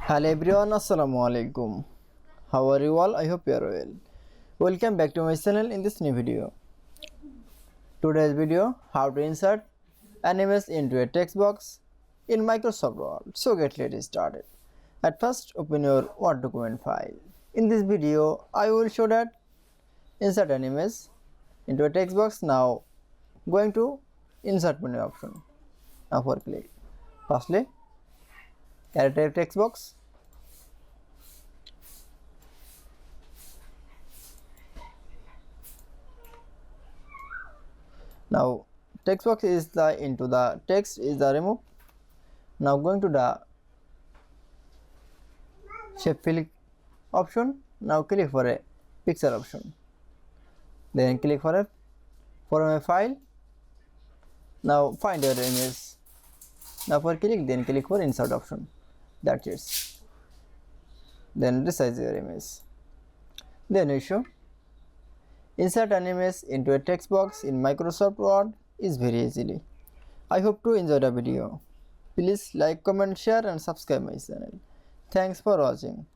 Hello everyone, Assalamu alaikum. How are you all? I hope you are well. Welcome back to my channel in this new video. Today's video, how to insert animes into a text box in Microsoft Word. So let's started. At first, open your Word document file. In this video, I will show that insert animes into a text box. Now, going to insert menu option. Now for click. Firstly, add a text box. Now text box is the into the text is the remove. Now going to the shape fill option. Now click for a pixel option. Then click for a from a file. Now find your image. Now for click, then click for insert option. That's it. Then resize your image. Then you show insert an image into a text box in Microsoft Word is very easily. I hope to enjoy the video. Please like, comment, share and subscribe my channel. Thanks for watching.